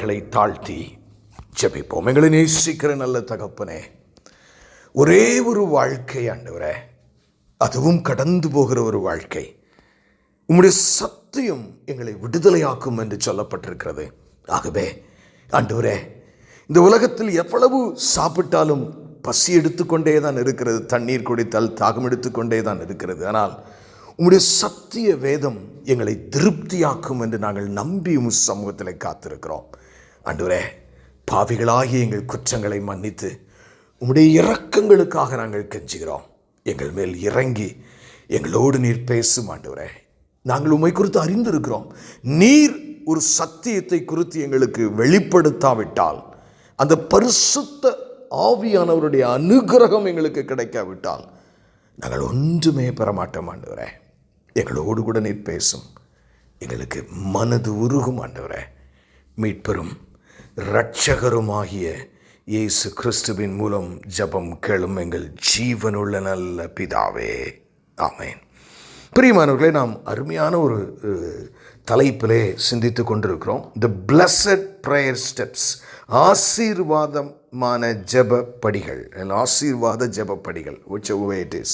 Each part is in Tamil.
தலைகளை தாழ்த்தி ஜெபிப்போம். எங்களை நேசிக்கிற நல்ல தகப்பனே, ஒரே ஒரு வாழ்க்கை ஆண்டவரே, அதுவும் கடந்து போகிற ஒரு வாழ்க்கை. உம்முடைய சத்தியம் எங்களை விடுதலையாக்கும் என்று சொல்லப்பட்டிருக்கிறது. ஆகவே ஆண்டவரே, இந்த உலகத்தில் எவ்வளவு சாப்பிட்டாலும் பசி எடுத்துக்கொண்டே தான் இருக்கிறது, தண்ணீர் குடித்தால் தாகம் எடுத்துக்கொண்டே தான் இருக்கிறது. ஆனால் உம்முடைய சத்திய வேதம் எங்களை திருப்தியாக்கும் என்று நாங்கள் நம்பி உம் சமூகத்தில் காத்திருக்கிறோம். ஆண்டவரே, பாவிகளாகிய எங்கள் குற்றங்களை மன்னித்து உம்முடைய இரக்கங்களுக்காக நாங்கள் கெஞ்சுகிறோம். எங்கள் மேல் இறங்கி எங்களோடு நீர் பேசும் ஆண்டவரே. நாங்கள் உம்மை குறித்து அறிந்திருக்கிறோம். நீர் ஒரு சத்தியத்தை குறித்து எங்களுக்கு வெளிப்படுத்தாவிட்டால், அந்த பரிசுத்த ஆவியானவருடைய அனுகிரகம் எங்களுக்கு கிடைக்காவிட்டால் நாங்கள் ஒன்றுமே பெறமாட்டோம் ஆண்டவரே. எங்களோடு கூட நீர் பேசும், எங்களுக்கு மனது உருகும் ஆண்டவரே. மீட்பெரும் இரட்சகருமாகிய இயேசு கிறிஸ்துவின் மூலம் ஜெபம் கேளும் எங்கள் ஜீவனுள்ள நல்ல பிதாவே, ஆமென். பிரியமானவர்களே, நாம் அருமையான ஒரு தலைப்பிலே சிந்தித்து கொண்டிருக்கிறோம். தி பிளஸட் ப்ரேயர் ஸ்டெப்ஸ், ஆசீர்வாதமான ஜெப படிகள், ஆசீர்வாத ஜெப படிகள், whichever way it is.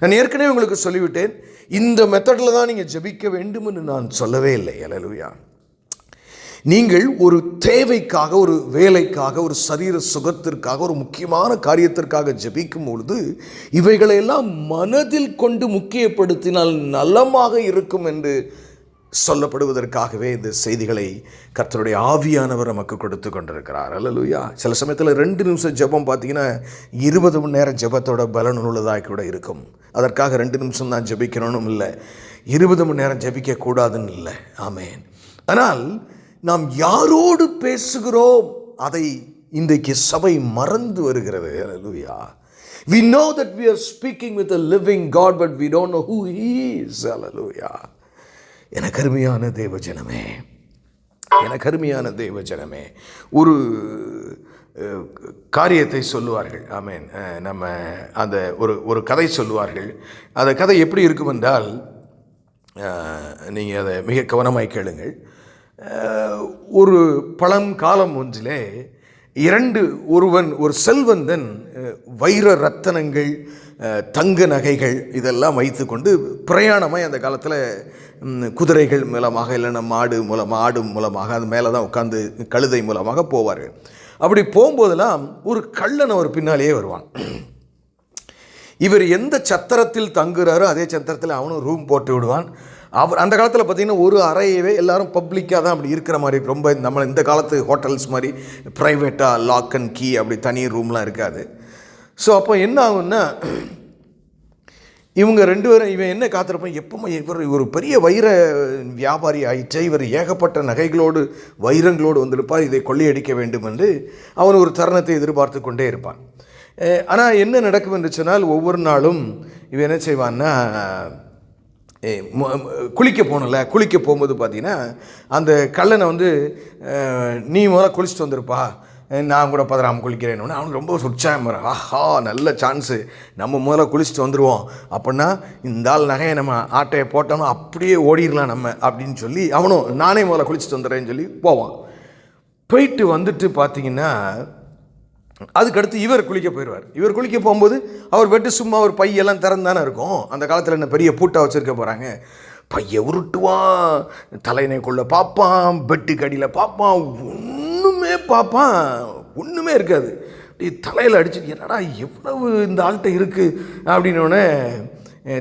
நான் ஏற்கனவே உங்களுக்கு சொல்லிவிட்டேன், இந்த மெத்தடில் தான் நீங்கள் ஜெபிக்க வேண்டும் என்று நான் சொல்லவே இல்லை. அல்லேலூயா. நீங்கள் ஒரு தேவைக்காக, ஒரு வேலைக்காக, ஒரு சரீர சுகத்திற்காக, ஒரு முக்கியமான காரியத்திற்காக ஜெபிக்கும் பொழுது இவைகளையெல்லாம் மனதில் கொண்டு முக்கியப்படுத்தினால் நலமாக இருக்கும் என்று சொல்லப்படுவதற்காகவே இந்த செய்திகளை கர்த்தருடைய ஆவியானவர் நமக்கு கொடுத்து கொண்டிருக்கிறார். அல்லேலூயா. சில சமயத்தில் 2 நிமிஷம் ஜெபம் பார்த்தீங்கன்னா 20 மணி நேரம் ஜெபத்தோட பலன் உள்ளதாக கூட இருக்கும். அதற்காக 2 நிமிஷம் தான் ஜெபிக்கணும்னு இல்லை, 20 மணி நேரம் ஜெபிக்கக்கூடாதுன்னு இல்லை. ஆமென். ஆனால் நாம் யாரோடு பேசுகிறோம் அதை இன்றைக்கு சபை மறந்து வருகிறது. அல்லேலூயா. We know that we are speaking with a living God, but we don't know who he is. அல்லேலூயா. எனக்கு அருமையான தேவஜனமே, எனக்கு அருமையான தேவஜனமே, ஒரு காரியத்தை சொல்லுவார்கள். ஆமென். நம்ம அந்த ஒரு கதை சொல்லுவார்கள். அந்த கதை எப்படி இருக்கும் என்றால், நீங்கள் அதை மிக கவனமாய் கேளுங்கள். ஒரு பழங்காலம் ஒன்றிலே ஒரு செல்வந்தன் வைர ரத்தனங்கள், தங்க நகைகள் இதெல்லாம் வைத்து கொண்டு பிரயாணமாய் அந்த காலத்தில் குதிரைகள் மூலமாக, இல்லைன்னா ஆடு மூலமாக, அது மேலே தான் உட்காந்து கழுதை மூலமாக போவார்கள். அப்படி போகும்போதெல்லாம் ஒரு கள்ளன் அவர் பின்னாலேயே வருவான். இவர் எந்த சத்திரத்தில் தங்குறாரோ அதே சத்திரத்தில் அவனும் ரூம் போட்டு விடுவான். அவர் அந்த காலத்தில் பார்த்திங்கன்னா ஒரு அறையவே எல்லாரும் பப்ளிக்காக தான் அப்படி இருக்கிற மாதிரி, ரொம்ப நம்ம இந்த காலத்து ஹோட்டல்ஸ் மாதிரி ப்ரைவேட்டாக லாக் அண்ட் கீ அப்படி தனி ரூம்லாம் இருக்காது. ஸோ அப்போ என்ன ஆகுன்னா, இவங்க 2 பேரும், இவன் என்ன காத்திருப்பான், எப்பவுமே இவர் ஒரு பெரிய வைர வியாபாரி ஆயிற்று, இவர் ஏகப்பட்ட நகைகளோடு வைரங்களோடு வந்திருப்பார், இதை கொள்ளையடிக்க வேண்டும் என்று அவன் ஒரு தருணத்தை எதிர்பார்த்து கொண்டே இருப்பான். ஆனால் என்ன நடக்கும் என்று சொன்னால், ஒவ்வொரு நாளும் இவன் என்ன செய்வான்னா, குளிக்க போகும்போது பார்த்தீங்கன்னா அந்த கள்ளனை நீ முதல்ல குளிச்சுட்டு வந்திருப்பா, நான் கூட பதறாமல் குளிக்கிறேன்னு அவனுக்கு ரொம்ப உற்சாகம் வரும். ஆஹா, நல்ல சான்ஸு, நம்ம முதல்ல குளிச்சுட்டு வந்துடுவோம், அப்படின்னா இந்த ஆள் நகையை நம்ம ஆட்டையை போட்டோம்னா அப்படியே ஓடிடலாம் நம்ம அப்படின்னு சொல்லி அவனும் நானே முதல்ல குளிச்சுட்டு வந்துடுறேன்னு சொல்லி போவான். போயிட்டு வந்துட்டு பார்த்தீங்கன்னா அதுக்கடுத்து இவர் குளிக்க போயிடுவார். இவர் குளிக்க போகும்போது அவர் பெட்டு சும்மா ஒரு பையெல்லாம் திறந்தானே இருக்கும். அந்த காலத்தில் என்ன பெரிய பூட்டை வச்சுருக்க போகிறாங்க. பையை உருட்டுவான், தலைனைக்குள்ளே பார்ப்பான், பெட்டு கடியில் பார்ப்பான், ஒன்றுமே இருக்காது. அப்படி தலையில் அடிச்சுட்டு என்னடா எவ்வளவு இந்த ஆள்கிட்ட இருக்குது அப்படின்னோடனே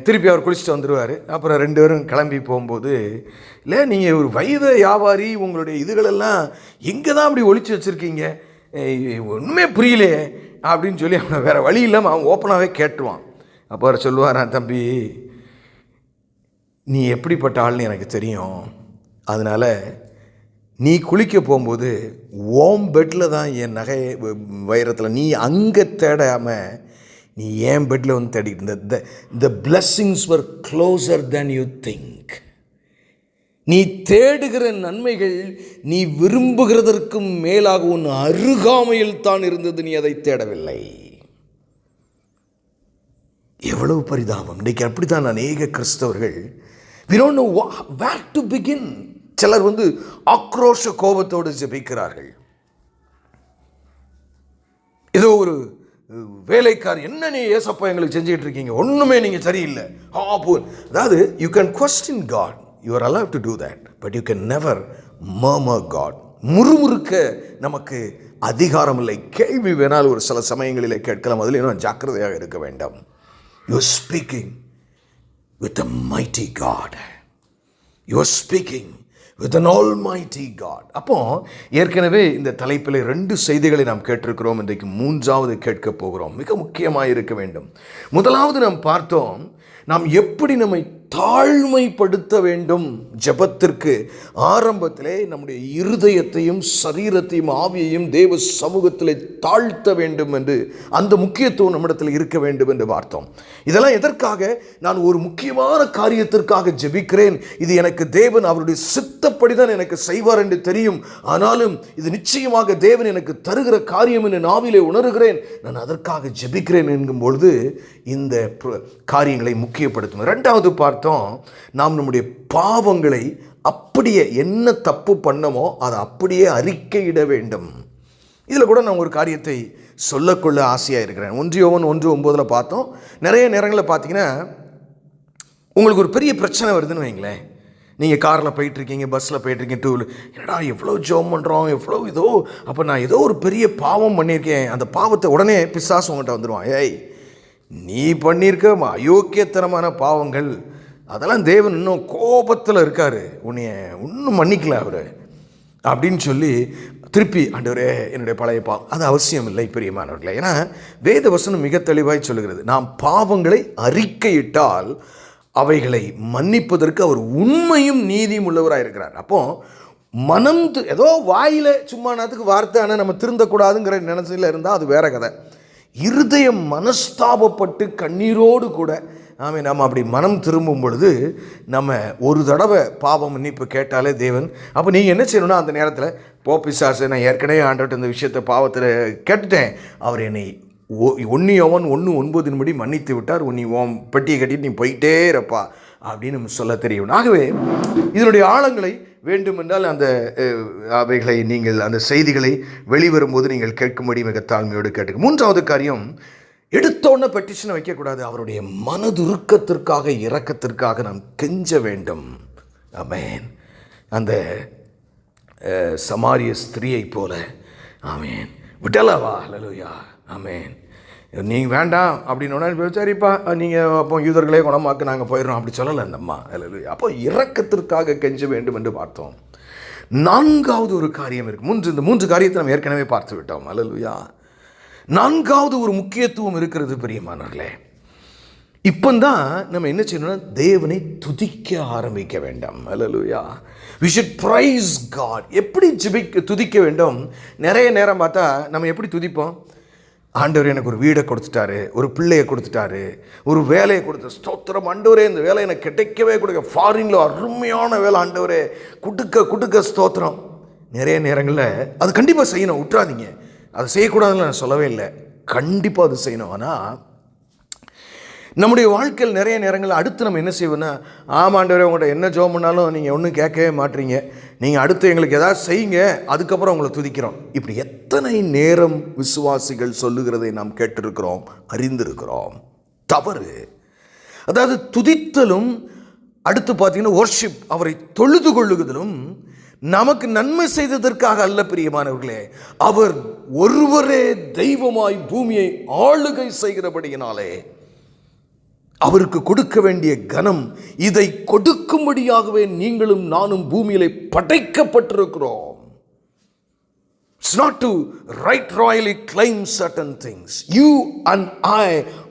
திருப்பி அவர் குளிச்சுட்டு வந்துடுவார். அப்புறம் 2 பேரும் கிளம்பி போகும்போது, இல்லை நீங்கள் ஒரு வைர வியாபாரி, உங்களுடைய இதுகளெல்லாம் எங்கே தான் அப்படி ஒழிச்சு வச்சுருக்கீங்க, ஒன்றுமே புரியலையே அப்படின்னு சொல்லி அவனை வேறு வழி இல்லாமல் அவன் ஓப்பனாகவே கேட்டுருவான். அப்போ அவர் சொல்லுவாரான், தம்பி நீ எப்படிப்பட்ட ஆள்னு எனக்கு தெரியும், அதனால் நீ குளிக்க போகும்போது ஓம் பெட்டில் தான் என் நகை வைரத்தில் நீ அங்கே தேடாமல் நீ ஏன் பெட்டில் தேடிட்டு இருந்த. The blessings are closer than you think. நீ தேடுகிற நன்மைகள் நீ விரும்புகிறதற்கும் மேலாக உன் அருகாமையில் தான் இருந்தது, நீ அதை தேடவில்லை. எவ்வளவு பரிதாபம்! இன்றைக்கு அப்படித்தான் அநேக கிறிஸ்தவர்கள் we don't know where to begin. சிலர் ஆக்ரோஷ கோபத்தோடு ஜெபிக்கிறார்கள். ஏதோ ஒரு வேலைக்கார், என்ன நீ ஏசப்பா எங்களுக்கு செஞ்சுட்டு இருக்கீங்க, ஒன்றுமே நீங்கள் சரியில்லை. அதாவது you can question God, you are allow to do that, but you can never murmur God. முறுமுறுக்க நமக்கு அதிகாரம் இல்லை. கேள்வி வேணால் ஒரு சில சமயங்களிலே கேட்கலாம், அதில் இன்னும் ஜாக்கிரதையாக இருக்க வேண்டும். You are speaking with a mighty God. You are speaking with an almighty God. அப்போ ஏற்கனவே இந்த தலைப்பில் 2 செய்திகளை நாம் கேட்டிருக்கிறோம். இன்றைக்கு 3வது கேட்க போகிறோம். மிக முக்கியமாக இருக்க வேண்டும். முதலாவது நாம் பார்த்தோம், நாம் எப்படி நம்மை தாழ்மைப்படுத்த வேண்டும். ஜெபத்திற்கு ஆரம்பத்திலே நம்முடைய இருதயத்தையும் சரீரத்தையும் ஆவியையும் தேவ சமூகத்திலே தாழ்த்த வேண்டும் என்று, அந்த முக்கியத்துவம் நம்மிடத்தில் இருக்க வேண்டும் என்று பார்த்தோம். இதெல்லாம் எதற்காக? நான் ஒரு முக்கியமான காரியத்திற்காக ஜெபிக்கிறேன். இது எனக்கு தேவன் அவருடைய சித்தப்படிதான் எனக்கு செய்வார் என்று தெரியும். ஆனாலும் இது நிச்சயமாக தேவன் எனக்கு தருகிற காரியம் என்று நாவிலே உணர்கிறேன். நான் அதற்காக ஜெபிக்கிறேன் என்கும் பொழுது இந்த காரியங்களை முக்கியப்படுத்தும். 2வது பார்த்தோம், நாம் நம்முடைய பாவங்களை அப்படியே என்ன தப்பு பண்ணமோ அதை அப்படியே அறிக்கையிட வேண்டும். இதில் கூட நான் ஒரு காரியத்தை சொல்லக்கொள்ள ஆசையாக இருக்கிறேன். 1 யோவான் 1:9 பார்த்தோம். நிறைய நேரங்களில் பார்த்தீங்கன்னா உங்களுக்கு ஒரு பெரிய பிரச்சனை வருதுன்னு வைங்களேன். நீங்கள் காரில் போயிட்டுருக்கீங்க, பஸ்ஸில் போயிட்டுருக்கீங்க, 2 வீலர், என்னடா எவ்வளோ ஜெபம் பண்ணுறோம், எவ்வளோ இதோ, அப்போ நான் ஏதோ ஒரு பெரிய பாவம் பண்ணியிருக்கேன். அந்த பாவத்தை உடனே பிசாசு உங்கள்கிட்ட வந்துடுவான். ஏய், நீ பண்ணியிருக்க அயோக்கியத்தனமான பாவங்கள், அதெல்லாம் தேவன் இன்னும் கோபத்தில் இருக்கார், உன்னைய இன்னும் மன்னிக்கல அவர் அப்படின்னு சொல்லி திருப்பி, ஆண்டவரே என்னுடைய பழைய பாவம். அது அவசியம் இல்லை பிரியமானவர்களே. ஏன்னா வேத வசனம் மிக தெளிவாய் சொல்லுகிறது, நாம் பாவங்களை அறிக்கையிட்டால் அவைகளை மன்னிப்பதற்கு அவர் உண்மையும் நீதியும் உள்ளவராக இருக்கிறார். அப்போ மனம் ஏதோ வாயில் சும்மா நேரத்துக்கு வார்த்தை, ஆனால் நம்ம திருந்தக்கூடாதுங்கிற நினைச்சில் இருந்தால் அது வேற கதை. இருதயம் மனஸ்தாபப்பட்டு கண்ணீரோடு கூட நம்ம அப்படி மனம் திரும்பும் பொழுது நம்ம ஒரு தடவை பாவம் மன்னிப்பு கேட்டாலே தேவன், அப்போ நீங்கள் என்ன செய்யணும்னா அந்த நேரத்தில், பிசாசு, நான் ஏற்கனவே ஆண்டவர்கிட்ட இந்த விஷயத்தை பாவத்தில் கேட்டுட்டேன், அவர் என்னை 1 யோவான் 1:9 மன்னித்து விட்டார், நீ உன் பெட்டியை கட்டிட்டு நீ போயிட்டே இருப்பா அப்படின்னு நம்ம சொல்ல தெரியும். ஆகவே இதனுடைய ஆழங்களை வேண்டுமென்றால் அந்த அவைகளை நீங்கள் அந்த செய்திகளை வெளிவரும்போது நீங்கள் கேட்கும்படி மிக தாழ்மையோடு கேட்டுக்க. 3வது காரியம், எடுத்தோன்னே பெட்டிஷனை வைக்கக்கூடாது. அவருடைய மனதுருக்கத்திற்காக, இரக்கத்திற்காக நாம் கெஞ்ச வேண்டும். ஆமென். அந்த சமாரிய ஸ்திரியை போல, ஆமென், விடலவா, ஹல்லேலூயா, ஆமென், நீங்கள் வேண்டாம் அப்படின்னு, சரிப்பா நீங்கள் அப்போ யூதர்களே குணமாக்கு, நாங்கள் போயிடுறோம் அப்படி சொல்லலை அந்த அம்மா. ஹல்லேலூயா. அப்போ இரக்கத்திற்காக கெஞ்ச வேண்டும் என்று பார்த்தோம். 4வது ஒரு காரியம் இருக்குது. இந்த 3 காரியத்தை நம்ம ஏற்கனவே பார்த்து விட்டோம். ஹல்லேலூயா. 4வது ஒரு முக்கியத்துவம் இருக்கிறது பிரியமானவர்களே. இப்போதான் நம்ம என்ன செய்யணும்னா தேவனை துதிக்க ஆரம்பிக்க வேண்டும். ஹல்லேலூயா. we should praise God. எப்படி துதிக்க வேண்டும்? நிறைய நேரம் பார்த்தா நம்ம எப்படி துதிப்போம்? ஆண்டவர் எனக்கு ஒரு வீடை கொடுத்துட்டாரு, ஒரு பிள்ளையை கொடுத்துட்டாரு, ஒரு வேலையை கொடுத்த ஸ்தோத்திரம் ஆண்டவரே, இந்த வேலை எனக்கு கிடைக்கவே கொடுக்க, ஃபாரின்ல அருமையான வேலை ஆண்டவரே, குடுக்க ஸ்தோத்திரம். நிறைய நேரங்களில் அது கண்டிப்பாக செய்யணும், விட்டுறாதீங்க. அதை செய்யக்கூடாதுன்னு நான் சொல்லவே இல்லை, கண்டிப்பாக அது செய்யணும். ஆனால் நம்முடைய வாழ்க்கையில் நிறைய நேரங்களில் அடுத்து நம்ம என்ன செய்வோம்னா, ஆமாண்டவரே உங்கள்கிட்ட என்ன ஜெபம் பண்ணாலும் நீங்கள் ஒன்றும் கேட்கவே மாட்டீங்க, நீங்கள் அடுத்து எங்களுக்கு எதாவது செய்யுங்க, அதுக்கப்புறம் உங்களை துதிக்கிறோம். இப்படி எத்தனை நேரம் விசுவாசிகள் சொல்லுகிறதை நாம் கேட்டிருக்கிறோம், அறிந்திருக்கிறோம். தவறு. அதாவது துதித்தலும், அடுத்து பார்த்தீங்கன்னா வொர்ஷிப், அவரை தொழுது கொள்ளுதலும் நமக்கு நன்மை செய்ததற்காக அல்ல பிரியமானவர்களே, அவர் ஒருவரே தெய்வமாய் பூமியை ஆளுகை செய்கிறபடியினாலே அவருக்கு கொடுக்க வேண்டிய கனம், இதை கொடுக்கும்படியாகவே நீங்களும் நானும் பூமியிலே படைக்கப்பட்டிருக்கிறோம். It's not to right royally claim certain things. You and I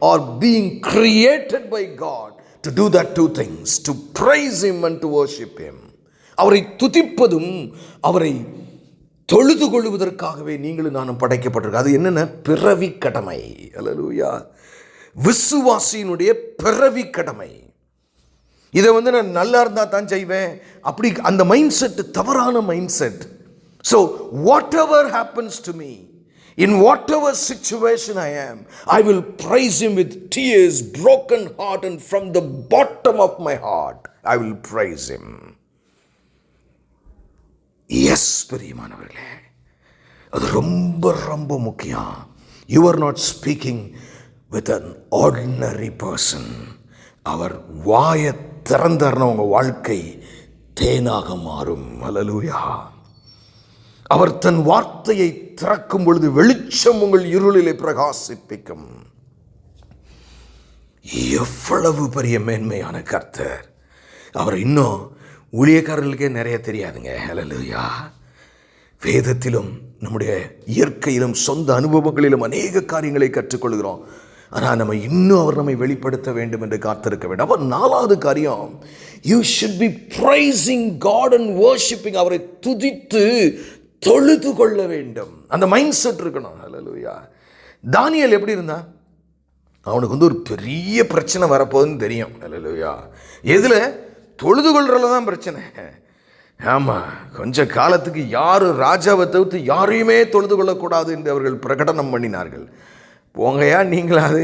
are being created by God to do that 2 things, to praise Him and to worship Him. அவரை துதிப்பதும் அவரை தொழுது கொள்வதற்காகவே நீங்களும் நானும் படைக்கப்பட்டிருக்கோம். அது என்னென்ன? பிறவி கடமை. ஹல்லேலூயா. விசுவாசியினுடைய பிறவி கடமை. இதை நான் நல்லா இருந்தால் தான் செய்வேன், அப்படி அந்த மைண்ட் செட் தவறான mind set. So whatever happens to me, in whatever situation I am, I will praise Him with tears, broken heart, and from the bottom of my heart I will praise Him. Yes பிரியமானவர்களே, அது ரொம்ப ரொம்ப முக்கியம். You are not speaking with an ordinary person. அவர் வாயை திறந்தார்னா உங்கள் வாழ்க்கை தேனாக மாறும். ஹல்லேலூயா. அவர் தன் வார்த்தையை திறக்கும் பொழுது வெளிச்சம் உங்கள் இருளிலே பிரகாசிப்பிக்கும். எவ்வளவு பெரிய மேன்மையான கர்த்தர்! அவர் இன்னும் ஊழியக்காரர்களுக்கே நிறைய தெரியாதுங்க. ஹல்லேலூயா. வேதத்திலும் நம்முடைய இயற்கையிலும் சொந்த அனுபவங்களிலும் அநேக காரியங்களை கற்றுக்கொள்கிறோம். ஆனால் நம்ம இன்னும் அவர் நம்மை வெளிப்படுத்த வேண்டும் என்று காத்திருக்க வேண்டும். அப்போ 4வது காரியம், you should be praising God and worshipping. அவரை துதித்து தொழுது கொள்ள வேண்டும். அந்த மைண்ட் செட் இருக்கணும். ஹல்லேலூயா. தானியேல் எப்படி இருந்தான்? அவனுக்கு ஒரு பெரிய பிரச்சனை வரப்போகுதுன்னு தெரியும். ஹல்லேலூயா. எதில்? தொழுது கொள்றதுல தான் பிரச்சனை. ஆமாம், கொஞ்ச காலத்துக்கு யாரும் ராஜாவை தவிர்த்து யாரையுமே தொழுது கொள்ளக்கூடாது என்று அவர்கள் பிரகடனம் பண்ணினார்கள். போங்கயா நீங்களாது,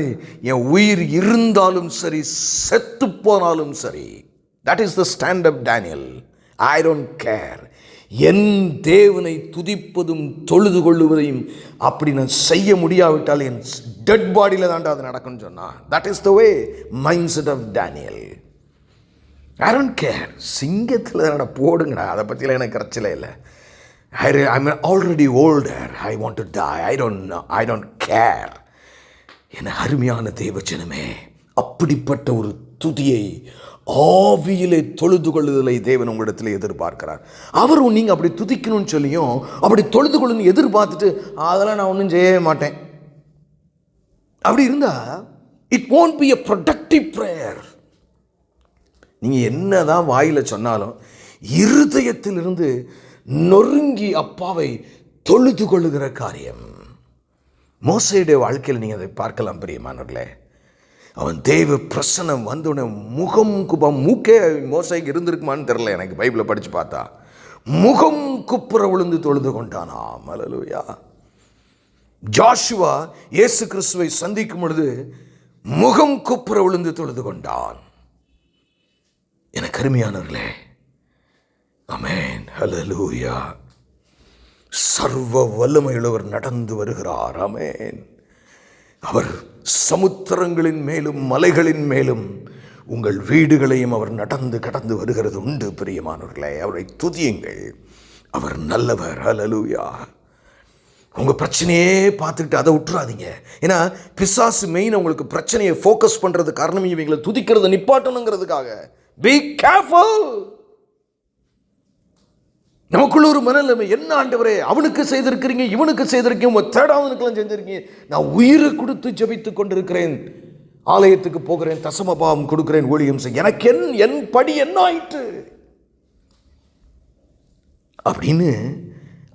என் உயிர் இருந்தாலும் சரி செத்து போனாலும் சரி. That is the stand of Daniel. I don't care. என் தேவனை துதிப்பதும் தொழுது கொள்ளுவதையும் அப்படி நான் செய்ய முடியாவிட்டால் என் டெட் பாடியில் தாண்டா அது நடக்கும்னு சொன்னான். That is the way mind set of Daniel. I don't care. சிங்கத்தில் நட போடுங்கடா, அதை பற்றிலாம் எனக்கு கரைச்சலே இல்லை. I'm already older. I want to die. I don't care. என அருமையான தேவஜனமே, அப்படிப்பட்ட ஒரு துதியை ஆவியிலே தொழுது கொள்ளுதலை தேவன் உங்களிடத்தில் எதிர்பார்க்கிறார். அவரும் நீங்கள் அப்படி துதிக்கணும்னு சொல்லியும் அப்படி தொழுது கொள்ளுன்னு எதிர்பார்த்துட்டு அதெல்லாம் நான் ஒன்றும் செய்ய மாட்டேன் அப்படி இருந்தால் it won't be a productive prayer. நீங்கள் என்ன தான் வாயில் சொன்னாலும் இருதயத்திலிருந்து நொறுங்கி அப்பாவை தொழுது கொள்ளுகிற காரியம். மோசேயுடைய வாழ்க்கையில் நீங்கள் அதை பார்க்கலாம் பிரியமானவர்களே. அவன் தேவ பிரசனம் வந்தோடனே முகம் குப்பம், மூக்கே மோசைக்கு இருந்திருக்குமான்னு தெரில, எனக்கு பைபிளை படித்து பார்த்தா முகம் குப்புற விழுந்து தொழுது கொண்டானாம். ஹல்லேலூயா. ஜோஷுவா இயேசு கிறிஸ்துவை சந்திக்கும் பொழுது முகம் குப்புற விழுந்து தொழுது கொண்டான். எனக்கு அருமையானவர்களே, ஆமென், ஹல்லேலூயா. சர்வ வல்லமையுள்ளவர் நடந்து வருகிறார். ஆமென். அவர் சமுத்திரங்களின் மேலும் மலைகளின் மேலும் உங்கள் வீடுகளையும் அவர் நடந்து கடந்து வருகிறது உண்டு பிரியமானவர்களே. அவரை துதியுங்கள். அவர் நல்லவர். ஹல்லேலூயா. உங்கள் பிரச்சனையே பார்த்துக்கிட்டு அதை விட்டுறாதீங்க. ஏன்னா பிசாசு மெயின் உங்களுக்கு பிரச்சனையை ஃபோக்கஸ் பண்ணுறது காரணம் இவங்களை துதிக்கிறத நிப்பாட்டணுங்கிறதுக்காக. Be careful. நமக்குள்ள ஒரு மனநிலைமை, என்ன ஆண்டவரே அவனுக்கு செய்திருக்கிறீங்க, இவனுக்கு செய்திருக்கீங்க, உங்கள் தேடாதனுக்கெல்லாம் செஞ்சிருக்கீங்க. நான் உயிரை கொடுத்து ஜெபித்து கொண்டிருக்கிறேன், ஆலயத்துக்கு போகிறேன், தசமபாவம் கொடுக்கிறேன், ஊழியம் செய்ய, எனக்கு என் படி என்ன ஆயிற்று அப்படின்னு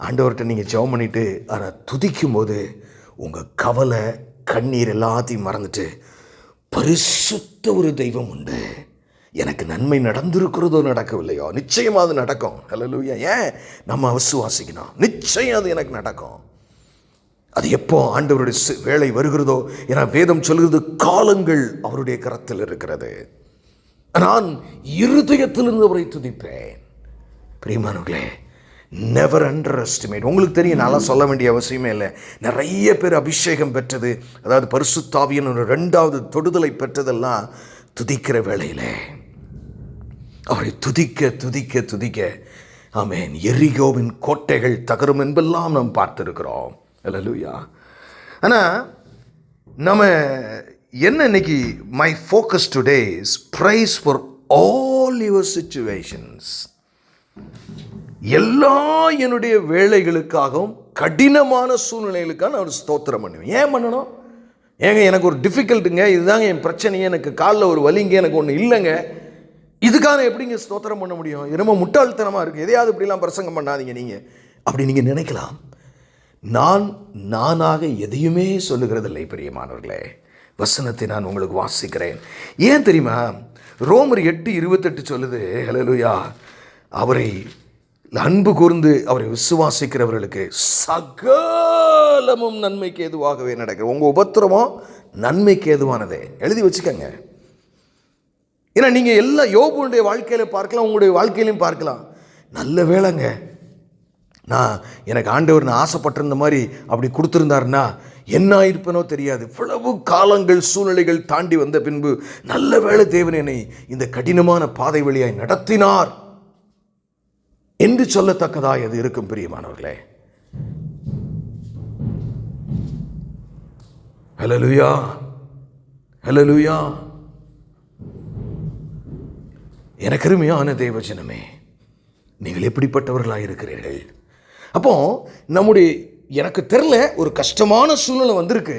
ஆண்டவர்கிட்ட நீங்கள் ஜெபம் பண்ணிட்டு அதை துதிக்கும் போது உங்கள் கவலை கண்ணீர் எல்லாத்தையும் மறந்துட்டு பரிசுத்த ஒரு தெய்வம் உண்டு, எனக்கு நன்மை நடந்திருக்கிறதோ நடக்கவில்லையோ நிச்சயமாக அது நடக்கும். ஹல்லேலூயா. ஏன் நம்ம விசுவாசிக்கணும்? நிச்சயம் அது எனக்கு நடக்கும். அது எப்போ ஆண்டவருடைய வேலை வருகிறதோ, ஏன்னா வேதம் சொல்கிறது காலங்கள் அவருடைய கரத்தில் இருக்கிறது. நான் இருதயத்திலிருந்து அவரை துதிப்பேன். பிரியமானவர்களே, நெவர் அண்டர் எஸ்டிமேட். உங்களுக்கு தெரியும், நான் சொல்ல வேண்டிய அவசியமே இல்லை. நிறைய பேர் அபிஷேகம் பெற்றது, அதாவது பரிசுத்த ஆவியின் 2வது தொடுதலை பெற்றதெல்லாம் துதிக்கிற வேளையிலே அவரை துதிக்க துதிக்க துதிக்க ஆமென் எரிகோவின் கோட்டைகள் தகரும் என்பெல்லாம் நாம் பார்த்திருக்கிறோம். ஹல்லேலூயா. ஆனால் நம்ம என்ன இன்னைக்கு my focus today is praise for all your situations. எல்லா என்னுடைய வேலைகளுக்காகவும் கடினமான சூழ்நிலைகளுக்காக நான் ஒரு ஸ்தோத்திரம் பண்ணுவேன். ஏன் பண்ணணும்? ஏங்க எனக்கு ஒரு டிஃபிகல்ட்டுங்க, இதுதாங்க என் பிரச்சனையே, எனக்கு காலில் ஒரு வலிங்க, எனக்கு ஒன்று இல்லைங்க, இதுக்காக எப்படிங்க ஸ்தோத்திரம் பண்ண முடியும்? ரொம்ப முட்டாள்தனமாக இருக்குது, எதையாவது இப்படிலாம் பிரசங்கம் பண்ணாதீங்க நீங்கள் அப்படி நீங்கள் நினைக்கலாம். நானாக எதையுமே சொல்லுகிறதில்லை பிரியமானவர்களே. வசனத்தை நான் உங்களுக்கு வாசிக்கிறேன். ஏன் தெரியுமா? ரோமர் 8:28 சொல்லுது, ஹல்லேலூயா, அவரை அன்பு கூர்ந்து அவரை விசுவாசிக்கிறவர்களுக்கு சகலமும் நன்மைக்கு ஏதுவாகவே நடக்கிற. உங்கள் உபத்திரமும் நன்மைக்கு ஏதுவானதே. எழுதி வச்சுக்கோங்க. ஏன்னா நீங்கள் எல்லாம் யோபுடைய வாழ்க்கையில் பார்க்கலாம், உங்களுடைய வாழ்க்கையிலையும் பார்க்கலாம். நல்ல வேளைங்க, எனக்கு ஆண்டவர் நான் ஆசைப்பட்டிருந்த மாதிரி அப்படி கொடுத்துருந்தாருன்னா என்ன ஆயிருப்பனோ தெரியாது. இவ்வளவு காலங்கள் சூழ்நிலைகள் தாண்டி வந்த பின்பு நல்ல வேளை தேவன் என்னை இந்த கடினமான பாதை வழியாய் நடத்தினார் என்று சொல்லத்தக்கதாய் அது இருக்கும் பிரியமானவர்களே. ஹல்லேலூயா, ஹல்லேலூயா. எனக்கு அருமையான தேவஜனமே, நீங்கள் எப்படிப்பட்டவர்களாக இருக்கிறீர்கள்? அப்போ எனக்கு தெரில, ஒரு கஷ்டமான சூழ்நிலை வந்திருக்கு,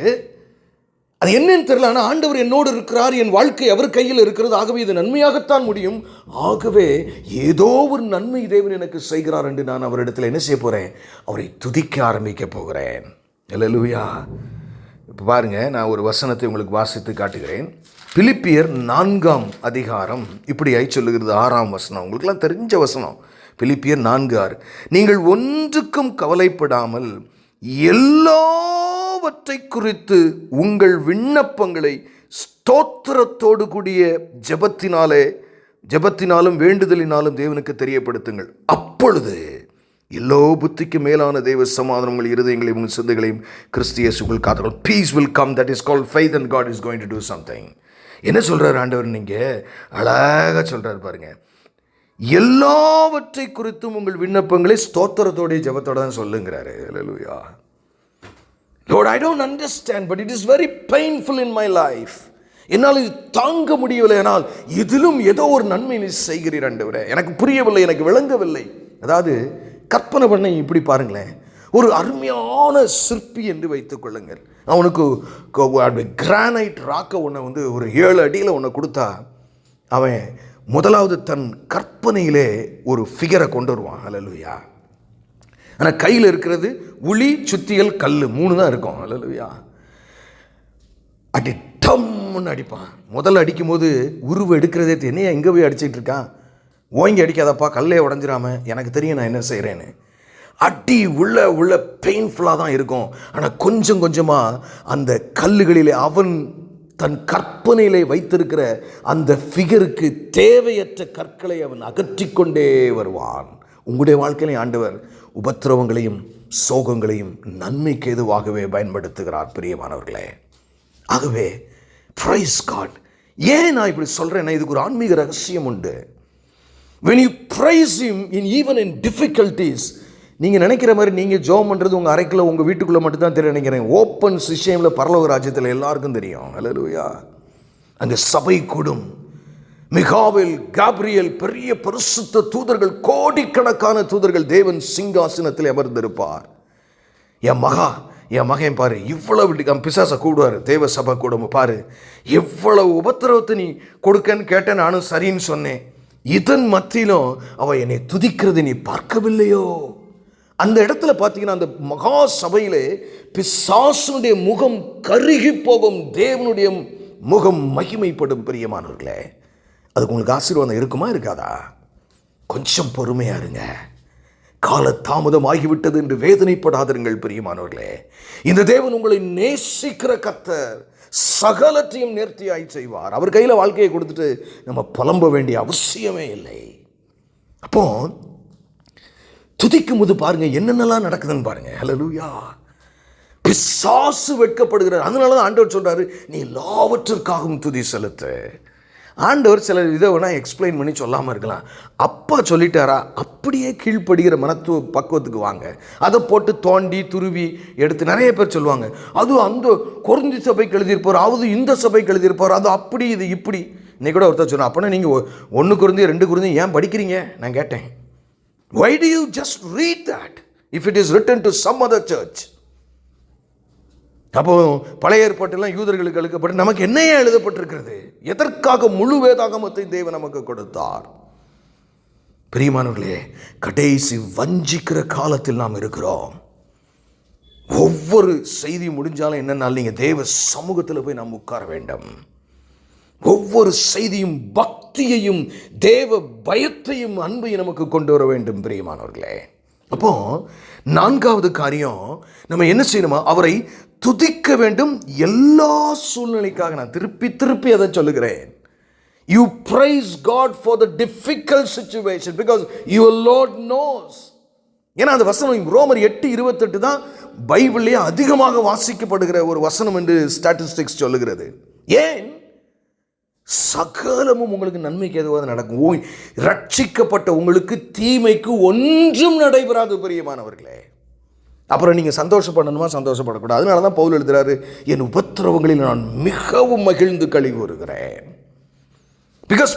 அது என்னன்னு தெரியல. ஆனால் ஆண்டவர் என்னோடு இருக்கிறார், என் வாழ்க்கை அவர் கையில் இருக்கிறது, ஆகவே இது நன்மையாகத்தான் முடியும். ஆகவே ஏதோ ஒரு நன்மை தேவன் எனக்கு செய்கிறார் என்று நான் அவரிடத்தில் என்ன செய்ய போகிறேன்? அவரை துதிக்க ஆரம்பிக்க போகிறேன். ஹல்லேலூயா. இப்போ பாருங்கள், நான் ஒரு வசனத்தை உங்களுக்கு வாசித்து காட்டுகிறேன். பிலிப்பியர் 4ஆம் அதிகாரம் இப்படியாய் சொல்லுகிறது, 6ஆம் வசனம். உங்களுக்கெல்லாம் தெரிஞ்ச வசனம். பிலிப்பியர் 4:6. நீங்கள் ஒன்றுக்கும் கவலைப்படாமல் எல்லாவற்றை குறித்து உங்கள் விண்ணப்பங்களை ஸ்தோத்திரத்தோடு கூடிய ஜெபத்தினாலும் வேண்டுதலினாலும் தேவனுக்கு தெரியப்படுத்துங்கள். அப்பொழுது எல்லோ புத்திக்கு மேலான தேவ சமாதானம் உங்கள் இருதயங்களையும் உங்கள் சிந்தைகளையும் கிறிஸ்து இயேசுக்குள் காத்துக்கொள்ளும். Peace will come, that is called faith and God is going to do something. என்ன சொல்கிறார் ஆண்டவர்? நீங்கள் அழகாக சொல்கிறார் பாருங்க, எல்லாவற்றை குறித்தும் உங்கள் விண்ணப்பங்களை ஸ்தோத்திரத்தோடைய ஜெபத்தோட தான் சொல்லுங்கிறாரு. ஹல்லேலூயா. Lord, I don't understand, but it is very painful in my life. என்னால் இது தாங்க முடியவில்லை. ஆனால் இதிலும் ஏதோ ஒரு நன்மை நீ செய்கிறீர் ஆண்டவரே. எனக்கு புரியவில்லை, எனக்கு விளங்கவில்லை. அதாவது கற்பனை பண்ண இப்படி பாருங்களேன், ஒரு அருமையான சிற்பி என்று வைத்துக் கொள்ளுங்கள். அவனுக்கு கிரானைட் ராக்கை ஒன்று ஒரு 7 அடியில் ஒன்று கொடுத்தா அவன் முதலாவது தன் கற்பனையிலே ஒரு ஃபிகரை கொண்டு வருவான். ஹல்லேலூயா. ஆனால் கையில் இருக்கிறது உளி, சுத்தியல், கல் 3 தான் இருக்கும். ஹல்லேலூயா. அடி டம்னு அடிப்பான். முதல்ல அடிக்கும் போது உருவம் எடுக்கிறதே என்னையா இங்கே போய் அடிச்சிட்டு இருக்கான், ஓங்கி அடிக்காதப்பா, கல்லே உடஞ்சிராம, எனக்கு தெரியும் நான் என்ன செய்கிறேன்னு. அடி உள்ள பெயின்ஃபுல்லாக தான் இருக்கும். ஆனால் கொஞ்சம் கொஞ்சமாக அந்த கல்லுகளிலே அவன் தன் கற்பனையிலே வைத்திருக்கிற அந்த ஃபிகருக்கு தேவையற்ற கற்களை அவன் அகற்றிக்கொண்டே வருவான். உங்களுடைய வாழ்க்கையிலே ஆண்டவர் உபத்திரவங்களையும் சோகங்களையும் நன்மைக்கு எதுவாகவே பயன்படுத்துகிறார் பிரியமானவர்களே. ஆகவே பிரைஸ் காட். ஏன் நான் இப்படி சொல்கிறேன்னா, இதுக்கு ஒரு ஆன்மீக ரகசியம் உண்டு. when you praise him even in difficulties, நீங்கள் நினைக்கிற மாதிரி நீங்கள் ஜெபம் பண்ணுறது உங்கள் அறைக்குள்ளே உங்கள் வீட்டுக்குள்ளே மட்டும்தான் தெரியும் நினைக்கிறேன். ஓப்பன் சிஸ்டமில் பரலோக ராஜ்யத்தில் எல்லாருக்கும் தெரியும். ஹல்லேலூயா. அங்கே சபை கூடும். மிகாவேல், காப்ரியேல், பெரிய பரிசுத்த தூதர்கள், கோடிக்கணக்கான தூதர்கள் தேவன் சிங்காசனத்தில் அமர்ந்திருப்பார். என் மகன் பாரு, இவ்வளவு பிசாசை கூடுவார் தேவ சபை கூடும். பாரு எவ்வளவு உபத்திரவத்தை நீ கொடுக்கன்னு கேட்டேன், நானும் சரின்னு சொன்னேன். இதன் மத்தியிலும் அவ என்னை துதிக்கிறது நீ பார்க்கவில்லையோ? அந்த இடத்துல பார்த்தீங்கன்னா, அந்த மகா சபையிலே பிசாசுடைய முகம் கருகி போகும், தேவனுடைய முகம் மகிமைப்படும். பிரியமானவர்களே, அதுக்கு உங்களுக்கு ஆசீர்வாதம் இருக்குமா இருக்காதா? கொஞ்சம் பொறுமையா இருங்க. கால தாமதம் ஆகிவிட்டது என்று வேதனைப்படாதிருங்கள் பிரியமானவர்களே. இந்த தேவன் உங்களை நேசிக்கிற கர்த்தர் சகலத்தையும் நேர்த்தியாய் செய்வார். அவர் கையில் வாழ்க்கையை கொடுத்துட்டு நம்ம புலம்ப வேண்டிய அவசியமே இல்லை. அப்போ துதிக்கும் போது பாருங்க என்னென்னலாம் நடக்குதுன்னு பாருங்க. ஹல்லேலூயா. பிசாசு வெட்கப்படுகிறார். அதனால தான் ஆண்டவர் சொல்றாரு, நீ எல்லாவற்றிற்காகவும் துதி செலுத்து. ஆண்டவர் சில இதை வேணா எக்ஸ்பிளைன் பண்ணி சொல்லாமல் இருக்கலாம். அப்பா சொல்லிட்டாரா, அப்படியே கீழ்ப்படுகிற மனத்துவ பக்குவத்துக்கு வாங்க. அதை போட்டு தோண்டி துருவி எடுத்து நிறைய பேர் சொல்லுவாங்க, அது அந்த கொரிந்தி சபைக்கு எழுதியிருப்பார், அது இந்த சபைக்கு எழுதியிருப்பார், அது அப்படி இது இப்படி. இன்னைக்கு கூட ஒருத்தர் சொன்னா, அப்போனா நீங்கள் 1 கொரிந்தி 2 கொரிந்தி ஏன் படிக்கிறீங்க? நான் கேட்டேன், why do you just read that if it is written to some other church? அப்போ பழைய ஏற்பாட்டெல்லாம் யூதர்களுக்கு எழுதப்பட்டு நமக்கு என்னையே எழுதப்பட்டிருக்கிறது? எதற்காக முழு வேதாகமத்தை தேவன் நமக்கு கொடுத்தார்? பிரியமானவர்களே, கடைசி வஞ்சிக்கிற காலத்தில் நாம் இருக்கிறோம். ஒவ்வொரு செய்தி முடிஞ்சாலும் என்னன்னாலும் நீங்கள் தேவ சமூகத்தில் போய் நாம் உட்கார வேண்டும். ஒவ்வொரு செய்தியும் பக்தியையும் தேவ பயத்தையும் அன்பையும் நமக்கு கொண்டு வர வேண்டும் பிரியமானவர்களே. அப்போ 4வது காரியம், நம்ம என்ன செய்யணுமா? அவரை துதிக்க வேண்டும் எல்லா சூழ்நிலைக்காக. நான் திருப்பி அதை சொல்லுகிறேன். You praise God for the difficult situation because your Lord knows ஏன்னா அந்த வசனம் ரோமர் 8:28 தான் பைபிள்லேயே அதிகமாக வாசிக்கப்படுகிற ஒரு வசனம் என்று ஸ்டாட்டிஸ்டிக்ஸ் சொல்லுகிறது. ஏன்? சகலமும் உங்களுக்கு நன்மைக்கு எதுவாக நடக்கும். ரட்சிக்கப்பட்ட உங்களுக்கு தீமைக்கு ஒன்றும் நடைபெறாது பிரியமானவர்களே. அப்புறம் நீங்கள் சந்தோஷப்படணுமா? சந்தோஷப்படக்கூடாது. அதனால தான் பவுல் எழுதுகிறாரு, என் உபத்திரவங்களில் நான் மிகவும் மகிழ்ந்து களி கூறுகிறேன். பிகாஸ்